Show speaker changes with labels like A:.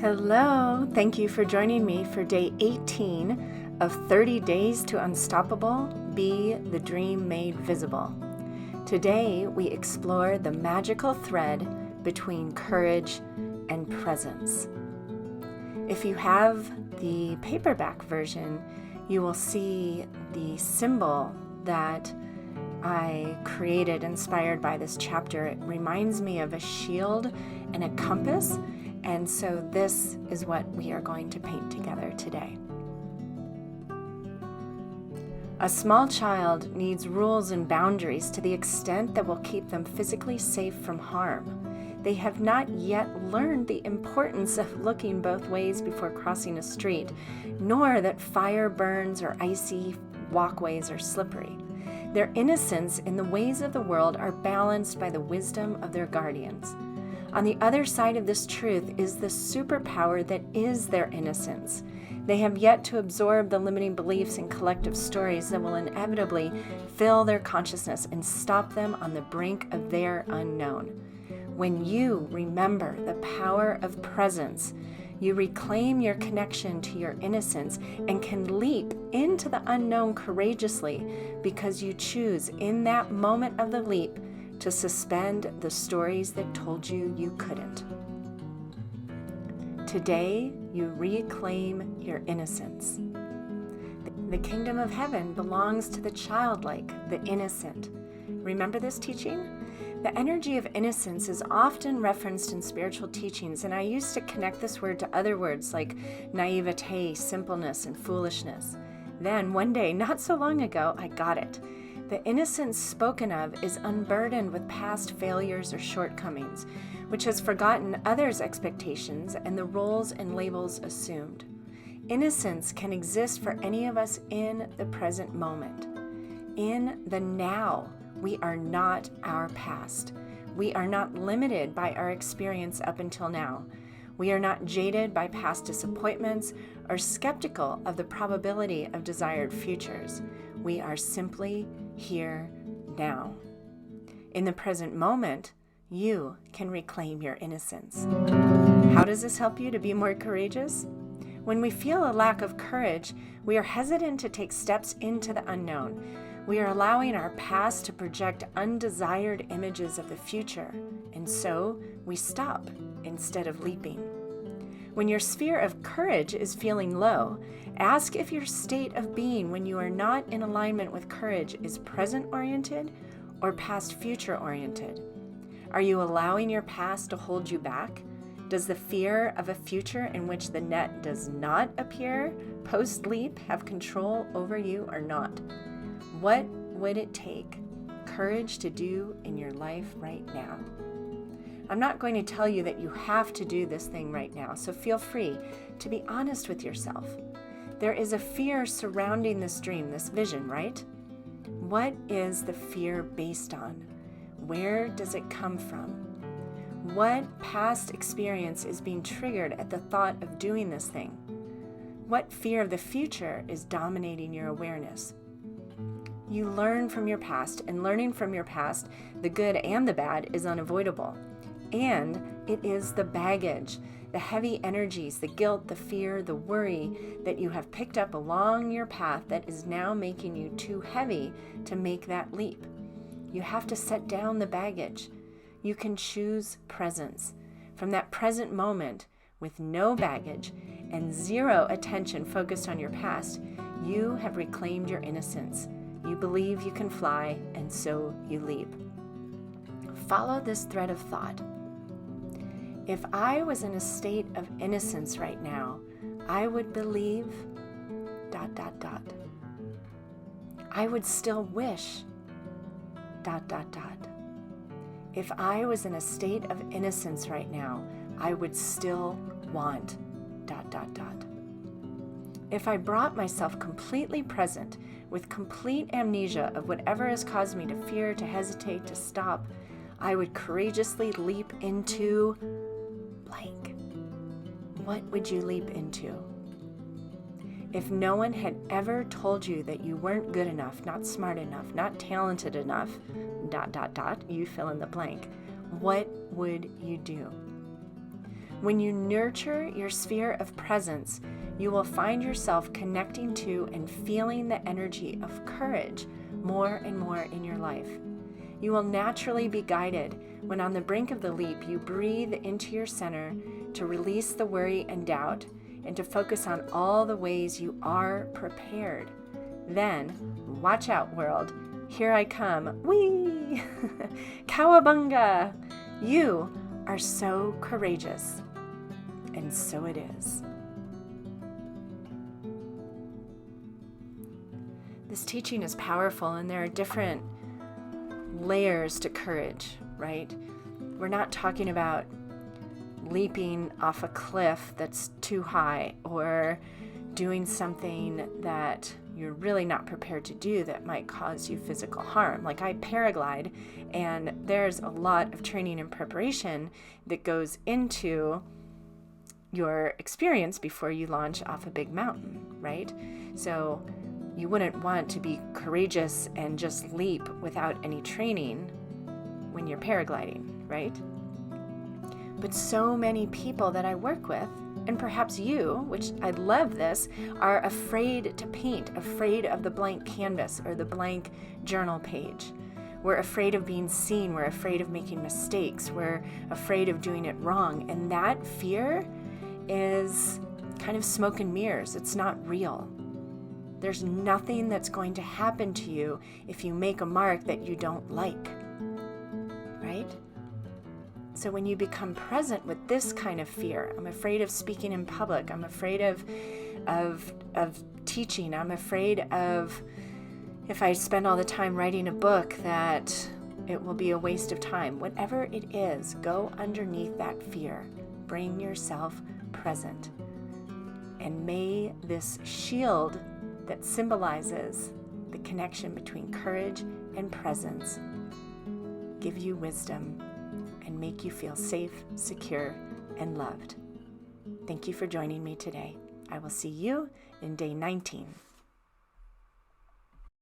A: Hello, thank you for joining me for day 18 of 30 Days to Unstoppable, Be the Dream Made Visible. Today we explore the magical thread between courage and presence. If you have the paperback version, you will see the symbol that I created inspired by this chapter. It reminds me of a shield and a compass. And so this is what we are going to paint together today. A small child needs rules and boundaries to the extent that will keep them physically safe from harm. They have not yet learned the importance of looking both ways before crossing a street, nor that fire burns or icy walkways are slippery. Their innocence in the ways of the world are balanced by the wisdom of their guardians. On the other side of this truth is the superpower that is their innocence. They have yet to absorb the limiting beliefs and collective stories that will inevitably fill their consciousness and stop them on the brink of their unknown. When you remember the power of presence, you reclaim your connection to your innocence and can leap into the unknown courageously because you choose in that moment of the leap to suspend the stories that told you you couldn't. Today, you reclaim your innocence. The kingdom of heaven belongs to the childlike, the innocent. Remember this teaching? The energy of innocence is often referenced in spiritual teachings, and I used to connect this word to other words like naivete, simpleness, and foolishness. Then, one day, not so long ago, I got it. The innocence spoken of is unburdened with past failures or shortcomings, which has forgotten others' expectations and the roles and labels assumed. Innocence can exist for any of us in the present moment. In the now, we are not our past. We are not limited by our experience up until now. We are not jaded by past disappointments or skeptical of the probability of desired futures. We are simply here now. In the present moment, you can reclaim your innocence. How does this help you to be more courageous? When we feel a lack of courage, we are hesitant to take steps into the unknown. We are allowing our past to project undesired images of the future, and so we stop instead of leaping. When your sphere of courage is feeling low, ask if your state of being when you are not in alignment with courage is present-oriented or past-future-oriented. Are you allowing your past to hold you back? Does the fear of a future in which the net does not appear post-leap have control over you or not? What would it take courage to do in your life right now? I'm not going to tell you that you have to do this thing right now, so feel free to be honest with yourself. There is a fear surrounding this dream, this vision, right? What is the fear based on? Where does it come from? What past experience is being triggered at the thought of doing this thing? What fear of the future is dominating your awareness? You learn from your past, and learning from your past, the good and the bad, is unavoidable. And it is the baggage, the heavy energies, the guilt, the fear, the worry that you have picked up along your path that is now making you too heavy to make that leap. You have to set down the baggage. You can choose presence. From that present moment, with no baggage and zero attention focused on your past, you have reclaimed your innocence. You believe you can fly, and so you leap. Follow this thread of thought. If I was in a state of innocence right now, I would believe ... I would still wish ... If I was in a state of innocence right now, I would still want ... If I brought myself completely present with complete amnesia of whatever has caused me to fear, to hesitate, to stop, I would courageously leap into blank. What would you leap into? If no one had ever told you that you weren't good enough, not smart enough, not talented enough, ... you fill in the blank, what would you do? When you nurture your sphere of presence, you will find yourself connecting to and feeling the energy of courage more and more in your life. You will naturally be guided when on the brink of the leap you breathe into your center to release the worry and doubt and to focus on all the ways you are prepared. Then, watch out, world. Here I come. Whee! Cowabunga! You are so courageous. And so it is. This teaching is powerful, and there are different layers to courage, right? We're not talking about leaping off a cliff that's too high or doing something that you're really not prepared to do that might cause you physical harm. Like I paraglide, and there's a lot of training and preparation that goes into your experience before you launch off a big mountain, right? So you wouldn't want to be courageous and just leap without any training when you're paragliding, right? But so many people that I work with, and perhaps you, which I love this, are afraid to paint, afraid of the blank canvas or the blank journal page. We're afraid of being seen. We're afraid of making mistakes. We're afraid of doing it wrong. And that fear is kind of smoke and mirrors. It's not real. There's nothing that's going to happen to you if you make a mark that you don't like, right? So when you become present with this kind of fear, I'm afraid of speaking in public, I'm afraid of teaching, I'm afraid of if I spend all the time writing a book that it will be a waste of time. Whatever it is, go underneath that fear. Bring yourself present. And may this shield that symbolizes the connection between courage and presence give you wisdom and make you feel safe, secure, and loved. Thank you for joining me today. I will see you in day 19.